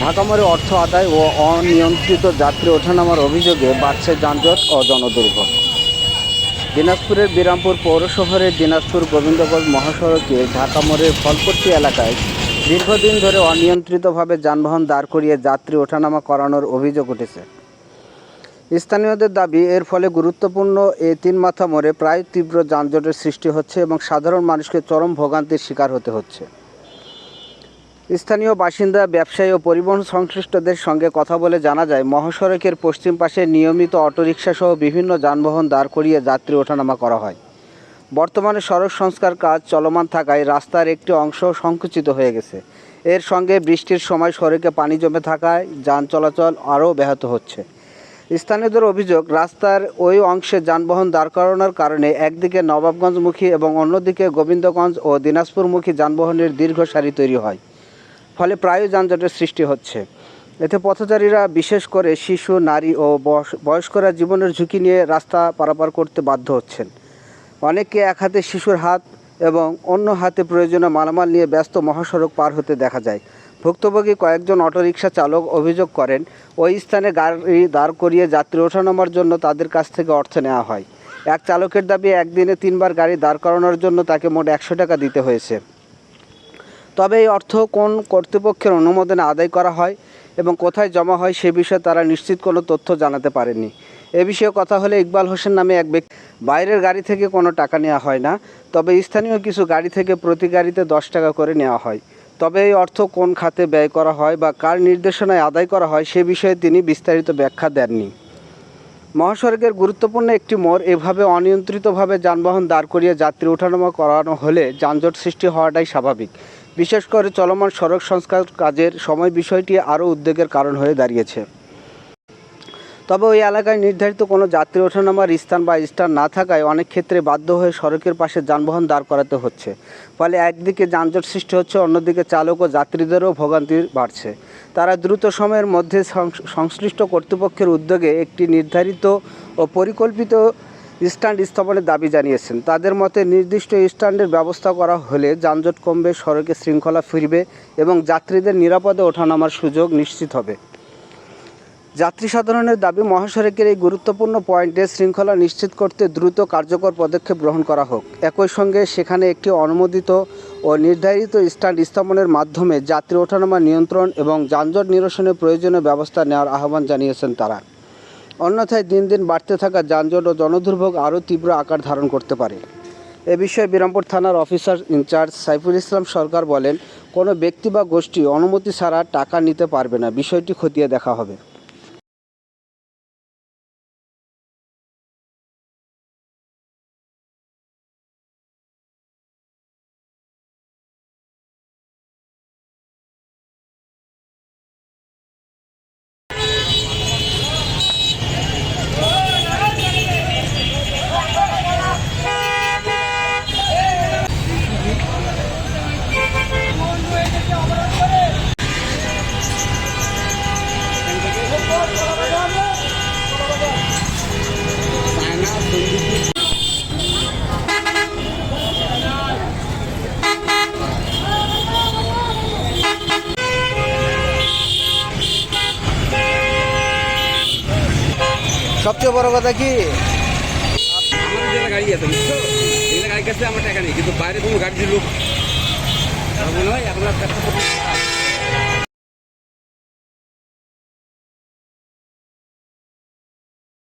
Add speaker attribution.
Speaker 1: ঢাকা মোড়ে অর্থ আদায় ও অনিয়ন্ত্রিত যাত্রী ওঠানামার অভিযোগে বাড়ছে যানজট ও জনদুর্ভোগ। দিনাজপুরের বিরামপুর পৌর শহরের দিনাজপুর গোবিন্দগঞ্জ মহাসড়কে ঢাকা মোড়ের ফলপট্টি এলাকায় দীর্ঘদিন ধরে অনিয়ন্ত্রিতভাবে যানবাহন দাঁড় করিয়ে যাত্রী ওঠানামা করানোর অভিযোগ উঠেছে। স্থানীয়দের দাবি, এর ফলে গুরুত্বপূর্ণ এই তিন মাথা মোড়ে প্রায় তীব্র যানজটের সৃষ্টি হচ্ছে এবং সাধারণ মানুষকে চরম ভোগান্তির শিকার হতে হচ্ছে। স্থানীয় বাসিন্দা, ব্যবসায়ী ও পরিবহন সংশ্লিষ্টদের সঙ্গে কথা বলে জানা যায়, মহাসড়কের পশ্চিম পাশে নিয়মিত অটোরিকশা সহ বিভিন্ন যানবাহন দাঁড় করিয়ে যাত্রী ওঠানামা করা হয়। বর্তমানে সড়ক সংস্কার কাজ চলমান থাকায় রাস্তার একটি অংশ সংকুচিত হয়ে গেছে। এর সঙ্গে বৃষ্টির সময় সড়কে পানি জমে থাকায় যান চলাচল আরও ব্যাহত হচ্ছে। স্থানীয়দের অভিযোগ, রাস্তার ওই অংশে যানবাহন দাঁড় করানোর কারণে একদিকে নবাবগঞ্জমুখী এবং অন্যদিকে গোবিন্দগঞ্জ ও দিনাজপুরমুখী যানবাহনের দীর্ঘ সারি তৈরি হয়, ফলে প্রায় যানজটের সৃষ্টি হচ্ছে। এতে পথচারীরা, বিশেষ করে শিশু, নারী ও বয়স্করা জীবনের ঝুঁকি নিয়ে রাস্তা পারাপার করতে বাধ্য হচ্ছেন। অনেককে এক হাতে শিশুর হাত এবং অন্য হাতে প্রয়োজনীয় মালামাল নিয়ে ব্যস্ত মহাসড়ক পার হতে দেখা যায়। ভুক্তভোগী কয়েকজন অটোরিকশা চালক অভিযোগ করেন, ওই স্থানে গাড়ি দাঁড় করিয়ে যাত্রী ওঠানামার জন্য তাদের কাছ থেকে অর্থ নেওয়া হয়। এক চালকের দাবি, একদিনে 3 বার গাড়ি দাঁড় করানোর জন্য তাকে মোট 100 টাকা দিতে হয়েছে। তবে এই অর্থ কোন কর্তৃপক্ষের অনুমোদনে আদায় করা হয় এবং কোথায় জমা হয় সে বিষয়ে তারা নিশ্চিত কোনো তথ্য জানাতে পারেননি। এ বিষয়ে কথা হলে ইকবাল হোসেন নামে এক ব্যক্তি, বাইরের গাড়ি থেকে কোনো টাকা নেওয়া হয় না, তবে স্থানীয় কিছু গাড়ি থেকে প্রতি গাড়িতে 10 টাকা করে নেওয়া হয়। তবে এই অর্থ কোন খাতে ব্যয় করা হয় বা কার নির্দেশনায় আদায় করা হয় সে বিষয়ে তিনি বিস্তারিত ব্যাখ্যা দেননি। মহাসড়কের গুরুত্বপূর্ণ একটি মোড় এভাবে অনিয়ন্ত্রিতভাবে যানবাহন দাঁড় করিয়ে যাত্রী ওঠানামা করানো হলে যানজট সৃষ্টি হওয়াটাই স্বাভাবিক। বিশেষ করে চলমান সড়ক সংস্কার কাজের সময় বিষয়টি আরও উদ্বেগের কারণ হয়ে দাঁড়িয়েছে। তবে ওই এলাকায় নির্ধারিত কোনো যাত্রী ওঠানামার স্থান বা স্ট্যান্ড না থাকায় অনেক ক্ষেত্রে বাধ্য হয়ে সড়কের পাশে যানবাহন দাঁড় করাতে হচ্ছে। ফলে একদিকে যানজট সৃষ্টি হচ্ছে, অন্যদিকে চালক ও যাত্রীদেরও ভোগান্তি বাড়ছে। তারা দ্রুত সময়ের মধ্যে সংশ্লিষ্ট কর্তৃপক্ষের উদ্যোগে একটি নির্ধারিত ও পরিকল্পিত স্ট্যান্ড স্থাপনের দাবি জানিয়েছেন। তাদের মতে, নির্দিষ্ট স্ট্যান্ডের ব্যবস্থা করা হলে যানজট কমবে, সড়কে শৃঙ্খলা ফিরবে এবং যাত্রীদের নিরাপদে ওঠানামার সুযোগ নিশ্চিত হবে। যাত্রী সাধারণের দাবি, মহাসড়কের এই গুরুত্বপূর্ণ পয়েন্টে শৃঙ্খলা নিশ্চিত করতে দ্রুত কার্যকর পদক্ষেপ গ্রহণ করা হোক। একই সঙ্গে সেখানে একটি অনুমোদিত ও নির্ধারিত স্ট্যান্ড স্থাপনের মাধ্যমে যাত্রী ওঠানামা নিয়ন্ত্রণ এবং যানজট নিরসনের প্রয়োজনীয় ব্যবস্থা নেওয়ার আহ্বান জানিয়েছেন তারা। অন্যথায় দিন দিন বাড়তে থাকা যানজট ও জনদুর্ভোগ আরও তীব্র আকার ধারণ করতে পারে। এ বিষয়ে বিরামপুর থানার অফিসার ইনচার্জ সাইফুল ইসলাম সরকার বলেন, কোনো ব্যক্তি বা গোষ্ঠী অনুমতি ছাড়া টাকা নিতে পারবে না, বিষয়টি খতিয়ে দেখা হবে। সবচেয়ে বড় কথা কি,
Speaker 2: আমার যেটা গাড়ি আছে বুঝছো, এগুলো গাড়ির কাছে আমার টাকা নেই, কিন্তু বাইরে কোনো গাড়ির লোক মনে হয় এখন আর